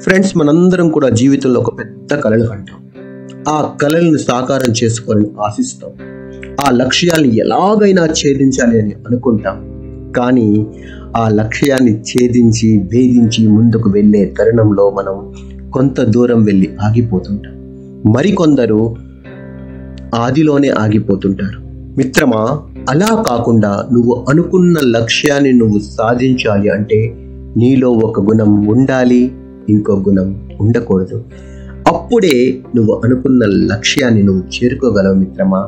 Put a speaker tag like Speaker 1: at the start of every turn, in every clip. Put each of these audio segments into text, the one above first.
Speaker 1: Friends, మనందరం కూడా జీవితంలో ఒక పెద్ద కలలు కంటాం. ఆ కలలను సాకారం చేసుకోవాలని ఆశిస్తాం. ఆ లక్ష్యాన్ని ఎలాగైనా ఛేదించాలి అని అనుకుంటాం. కానీ ఆ లక్ష్యాన్ని ఛేదించి భేదించి ముందుకు వెళ్ళే తరుణంలో మనం కొంత దూరం వెళ్ళి ఆగిపోతుంటాం. మరికొందరు ఆదిలోనే ఆగిపోతుంటారు. మిత్రమా, అలా కాకుండా నువ్వు అనుకున్న లక్ష్యాన్ని నువ్వు సాధించాలి అంటే నీలో ఒక గుణం ఉండాలి, ఇంకో గుణం ఉండకూడదు. అప్పుడే నువ్వు అనుకున్న లక్ష్యాన్ని నువ్వు చేరుకోగలవు. మిత్రమా,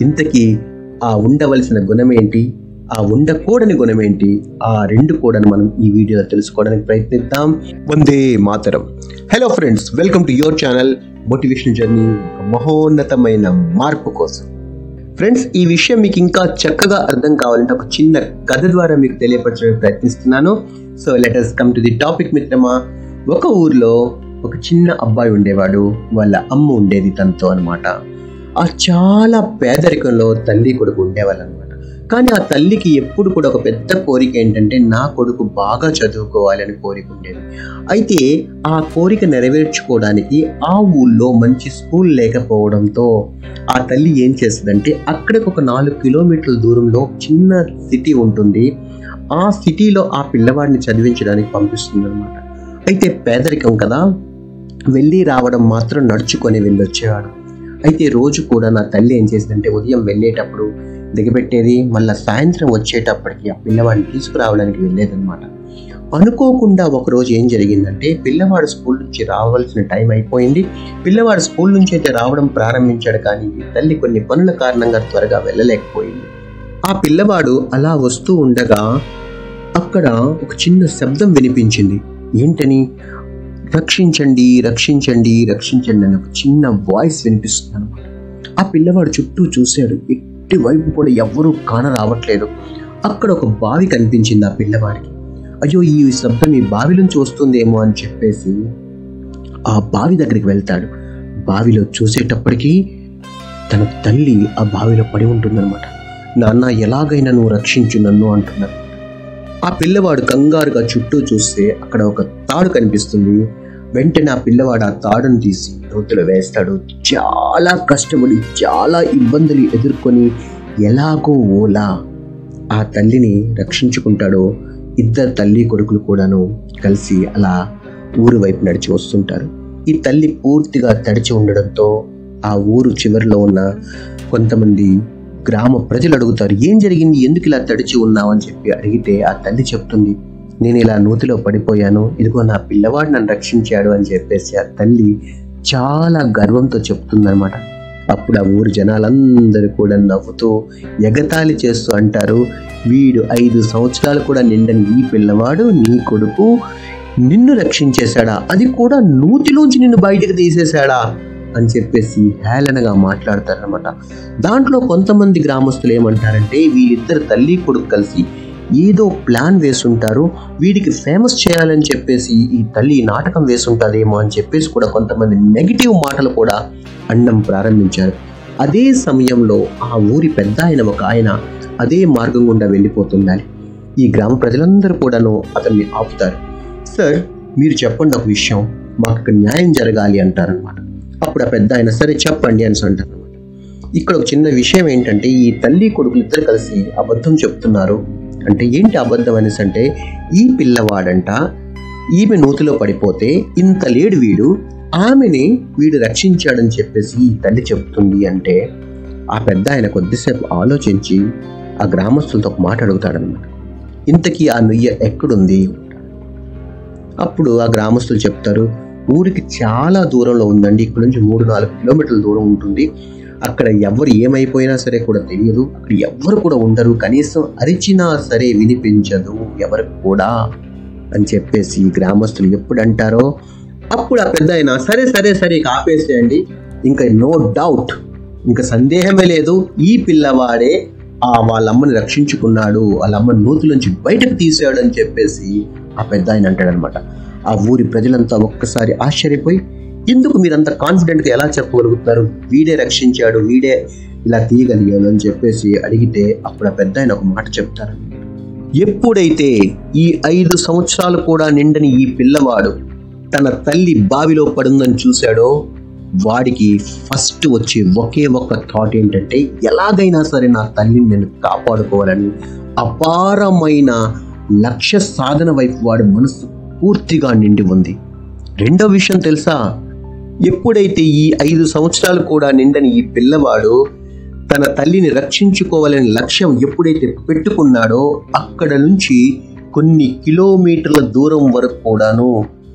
Speaker 1: ఇంతకీ ఆ ఉండవలసిన గుణం ఏంటి, ఆ ఉండకూడని గుణం ఏంటి, ఆ రెండు కూడా మనం ఈ వీడియోలో తెలుసుకోవడానికి ప్రయత్నిద్దాం. Vande Mataram. Hello friends, welcome to your channel motivation journey, మహోన్నతమైన మార్పు కోసం. ఫ్రెండ్స్, ఈ విషయం మీకు ఇంకా చక్కగా అర్థం కావాలంటే ఒక చిన్న కథ ద్వారా మీకు తెలియపరచడానికి ప్రయత్నిస్తున్నాను. So let us come to the topic. మిత్రమా, ఒక ఊర్లో ఒక చిన్న అబ్బాయి ఉండేవాడు. వాళ్ళ అమ్మ ఉండేది తనతో అనమాట. ఆ చాలా పేదరికంలో తల్లి కొడుకు ఉండేవాళ్ళు అనమాట. కానీ ఆ తల్లికి ఎప్పుడు కూడా ఒక పెద్ద కోరిక ఏంటంటే, నా కొడుకు బాగా చదువుకోవాలి అని కోరిక ఉండేది. అయితే ఆ కోరిక నెరవేర్చుకోవడానికి ఆ ఊళ్ళో మంచి స్కూల్ లేకపోవడంతో ఆ తల్లి ఏం చేస్తుందంటే, అక్కడికి ఒక 4 కిలోమీటర్ల దూరంలో చిన్న సిటీ ఉంటుంది. ఆ సిటీలో ఆ పిల్లవాడిని చదివించడానికి పంపిస్తుంది అనమాట. అయితే పేదరికం కదా, వెళ్ళి రావడం మాత్రం నడుచుకొని వెళ్ళొచ్చేవాడు. అయితే రోజు కూడా నా తల్లి ఏం చేసిందంటే, ఉదయం వెళ్ళేటప్పుడు దిగబెట్టేది, మళ్ళీ సాయంత్రం వచ్చేటప్పటికి ఆ పిల్లవాడిని తీసుకురావడానికి వెళ్ళేదన్నమాట. అనుకోకుండా ఒకరోజు ఏం జరిగిందంటే, పిల్లవాడు స్కూల్ నుంచి రావాల్సిన టైం అయిపోయింది. పిల్లవాడు స్కూల్ నుంచి అయితే రావడం ప్రారంభించాడు, కానీ తల్లి కొన్ని పనుల కారణంగా త్వరగా వెళ్ళలేకపోయింది. ఆ పిల్లవాడు అలా వస్తూ ఉండగా అక్కడ ఒక చిన్న శబ్దం వినిపించింది. ఏంటని? రక్షించండి, రక్షించండి, రక్షించండి అని ఒక చిన్న వాయిస్ వినిపిస్తుంది అనమాట. ఆ పిల్లవాడు చుట్టూ చూశాడు. ఎట్టి వైపు కూడా ఎవ్వరూ కానరావట్లేదు. అక్కడ ఒక బావి కనిపించింది ఆ పిల్లవాడికి. అయ్యో, ఈ శబ్దం ఈ బావి నుంచి వస్తుందేమో అని చెప్పేసి ఆ బావి దగ్గరికి వెళ్తాడు. బావిలో చూసేటప్పటికి తన తల్లి ఆ బావిలో పడి ఉంటుందన్నమాట. నాన్న, ఎలాగైనా నువ్వు రక్షించు నన్ను అంటున్నారు. ఆ పిల్లవాడు కంగారుగా చుట్టూ చూస్తే అక్కడ ఒక తాడు కనిపిస్తుంది. వెంటనే ఆ పిల్లవాడు ఆ తాడును తీసి నూతిలో వేస్తాడు. చాలా కష్టపడి చాలా ఇబ్బందులు ఎదుర్కొని ఎలాగో ఓలా ఆ తల్లిని రక్షించుకుంటాడు. ఇద్దరు తల్లి కొడుకులు కూడాను కలిసి అలా ఊరు వైపు నడిచి వస్తుంటారు. ఈ తల్లి పూర్తిగా తడిచి ఉండడంతో ఆ ఊరు చివరిలో ఉన్న కొంతమంది గ్రామ ప్రజలు అడుగుతారు, ఏం జరిగింది, ఎందుకు ఇలా తడిచి ఉన్నావు అని చెప్పి అడిగితే ఆ తల్లి చెప్తుంది, నేను ఇలా నూతిలో పడిపోయాను, ఇదిగో నా పిల్లవాడు నన్ను రక్షించాడు అని చెప్పేసి ఆ తల్లి చాలా గర్వంతో చెప్తుందనమాట. అప్పుడు ఆ ఊరు జనాలందరూ కూడా నవ్వుతూ ఎగతాళి చేస్తూ అంటారు, వీడు 5 సంవత్సరాలు కూడా నిండని ఈ పిల్లవాడు, నీ కొడుకు నిన్ను రక్షించేశాడా, అది కూడా నూతిలోంచి నిన్ను బయటకు తీసేశాడా అని చెప్పేసి హేళనగా మాట్లాడతారనమాట. దాంట్లో కొంతమంది గ్రామస్తులు ఏమంటారంటే, వీళ్ళిద్దరు తల్లి కొడుకు కలిసి ఏదో ప్లాన్ వేసుంటారు, వీడికి ఫేమస్ చేయాలని చెప్పేసి ఈ తల్లి నాటకం వేసుంటారేమో అని చెప్పేసి కూడా కొంతమంది నెగిటివ్ మాటలు కూడా అనడం ప్రారంభించారు. అదే సమయంలో ఆ ఊరి పెద్ద ఒక ఆయన అదే మార్గం గుండా వెళ్ళిపోతుండాలి. ఈ గ్రామ ప్రజలందరూ కూడాను అతన్ని ఆపుతారు. సార్, మీరు చెప్పండి ఒక విషయం, మాకు న్యాయం జరగాలి అంటారనమాట. అప్పుడు ఆ పెద్ద ఆయన సరే చెప్పండి అని అంటారు అనమాట. ఇక్కడ ఒక చిన్న విషయం ఏంటంటే, ఈ తల్లి కొడుకులు ఇద్దరు కలిసి అబద్ధం చెప్తున్నారు. అంటే ఏంటి అబద్ధం అనేసి అంటే, ఈ పిల్లవాడంట ఈమె నూతిలో పడిపోతే ఇంత లేడు వీడు, ఆమెని వీడు రక్షించాడని చెప్పేసి ఈ తల్లి చెప్తుంది. అంటే ఆ పెద్ద ఆయన కొద్దిసేపు ఆలోచించి ఆ గ్రామస్తులతో ఒక మాట అడుగుతాడనమాట, ఇంతకీ ఆ నుయ్య ఎక్కడుంది? అప్పుడు ఆ గ్రామస్తులు చెప్తారు, ఊరికి చాలా దూరంలో ఉందండి, ఇక్కడ నుంచి 3-4 కిలోమీటర్ల దూరం ఉంటుంది. అక్కడ ఎవరు ఏమైపోయినా సరే కూడా తెలియదు, అక్కడ ఎవ్వరు కూడా ఉండరు, కనీసం అరిచినా సరే వినిపించదు ఎవరికి కూడా అని చెప్పేసి గ్రామస్తులు ఎప్పుడు అంటారో అప్పుడు ఆ పెద్ద ఆయన సరే సరే సరే ఆపేసేయండి, ఇంకా నో డౌట్, ఇంకా సందేహమే లేదు, ఈ పిల్లవాడే వాళ్ళ అమ్మని రక్షించుకున్నాడు, వాళ్ళ అమ్మని నూతులోంచి బయటకు తీసాడు అని చెప్పేసి ఆ పెద్ద ఆయన అంటాడనమాట. ఆ ఊరి ప్రజలంతా ఒక్కసారి ఆశ్చర్యపోయి, ఎందుకు మీరంత కాన్ఫిడెంట్గా ఎలా చెప్పగలుగుతున్నారు, వీడే రక్షించాడు, వీడే ఇలా తీయగలిగాడు అని చెప్పేసి అడిగితే అప్పుడు ఆ పెద్ద ఆయన ఒక మాట చెప్తారు, ఎప్పుడైతే ఈ 5 సంవత్సరాలు కూడా నిండని ఈ పిల్లవాడు తన తల్లి బావిలో పడుందని చూశాడో వాడికి ఫస్ట్ వచ్చే ఒకే ఒక్క థాట్ ఏంటంటే ఎలాగైనా సరే నా తల్లిని నేను కాపాడుకోవాలని అపారమైన లక్ష్య సాధన వైపు వాడి మనసు పూర్తిగా నిండి ఉంది. రెండో విషయం తెలుసా, ఎప్పుడైతే ఈ 5 సంవత్సరాలు కూడా నిండని ఈ పిల్లవాడు తన తల్లిని రక్షించుకోవాలనే లక్ష్యం ఎప్పుడైతే పెట్టుకున్నాడో అక్కడ నుంచి కొన్ని కిలోమీటర్ల దూరం వరకు కూడాను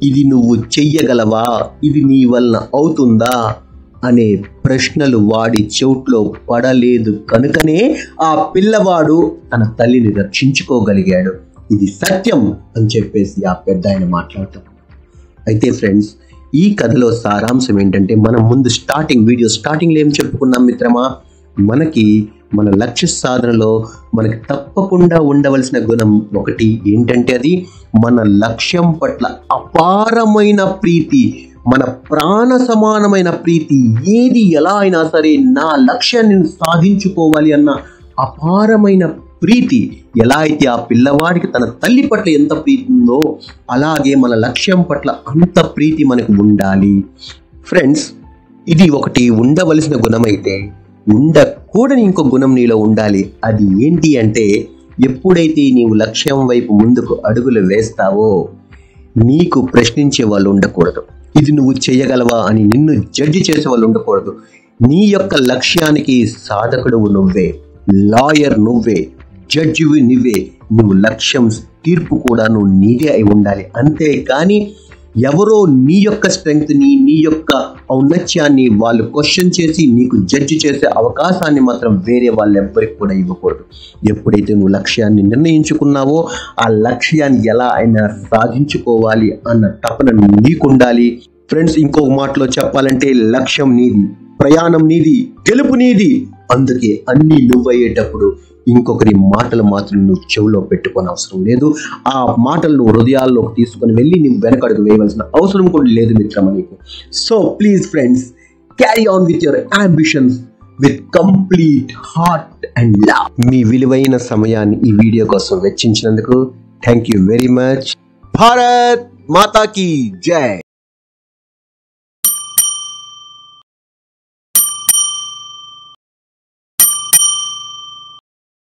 Speaker 1: ఇది నువ్వు చెయ్యగలవా, ఇది నీ వలన అవుతుందా అనే ప్రశ్నలు వాడి చెవుట్లో పడలేదు కనుకనే ఆ పిల్లవాడు తన తల్లిని రక్షించుకోగలిగాడు. ఇది సత్యం అని చెప్పేసి ఆ పెద్ద ఆయన మాట్లాడతాం. అయితే ఫ్రెండ్స్, ఈ కథలో సారాంశం ఏంటంటే, మనం ముందు వీడియో స్టార్టింగ్లో ఏం చెప్పుకున్నాం మిత్రమా, మనకి మన లక్ష్య సాధనలో మనకి తప్పకుండా ఉండవలసిన గుణం ఒకటి ఏంటంటే అది మన లక్ష్యం పట్ల అపారమైన ప్రీతి, మన ప్రాణ సమానమైన ప్రీతి. ఏది ఎలా అయినా సరే నా లక్ష్యాన్ని సాధించుకోవాలి అన్న అపారమైన ప్రీతి. ఎలా అయితే ఆ పిల్లవాడికి తన తల్లి పట్ల ఎంత ప్రీతి ఉందో అలాగే మన లక్ష్యం పట్ల అంత ప్రీతి మనకు ఉండాలి. ఫ్రెండ్స్, ఇది ఒకటి ఉండవలసిన గుణం అయితే ఉండకూడని ఇంకో గుణం నీలో ఉండాలి. అది ఏంటి అంటే, ఎప్పుడైతే నీవు లక్ష్యం వైపు ముందుకు అడుగులు వేస్తావో నీకు ప్రశ్నించే వాళ్ళు ఉండకూడదు. ఇది నువ్వు చేయగలవా అని నిన్ను జడ్జి చేసే వాళ్ళు ఉండకూడదు. నీ యొక్క లక్ష్యానికి సాధకుడు నువ్వే, లాయర్ నువ్వే, జడ్జివి నువ్వే. నువ్వు లక్ష్యం తీర్పు కూడా నువ్వు నీదే అయి ఉండాలి. అంతేకాని ఎవరో నీ యొక్క స్ట్రెంగ్త్ని, నీ యొక్క ఔన్నత్యాన్ని వాళ్ళు క్వశ్చన్ చేసి నీకు జడ్జి చేసే అవకాశాన్ని మాత్రం వేరే వాళ్ళు ఎవ్వరికి కూడా ఇవ్వకూడదు. ఎప్పుడైతే నువ్వు లక్ష్యాన్ని నిర్ణయించుకున్నావో ఆ లక్ష్యాన్ని ఎలా అయినా సాధించుకోవాలి అన్న తపన నీకుండాలి. ఫ్రెండ్స్, ఇంకొక మాటలో చెప్పాలంటే లక్ష్యం నీది, ప్రయాణం నీది, గెలుపు నీది. అందుకే అన్నీ నువ్వయ్యేటప్పుడు ఇంకొకరి మాటలు మాత్రం నువ్వు చెవులో పెట్టుకోని అవసరం లేదు. ఆ మాటలు నువ్వు హృదయాల్లోకి తీసుకుని వెళ్ళి నువ్వు వెనకడుగు వేయవలసిన అవసరం కూడా లేదు మిత్రమా నీకు. So please friends, carry on with your ambitions with complete heart and love. మీ విలువైన సమయాన్ని ఈ వీడియో కోసం వెచ్చించినందుకు thank you very much. Bharat Mata కీ జై.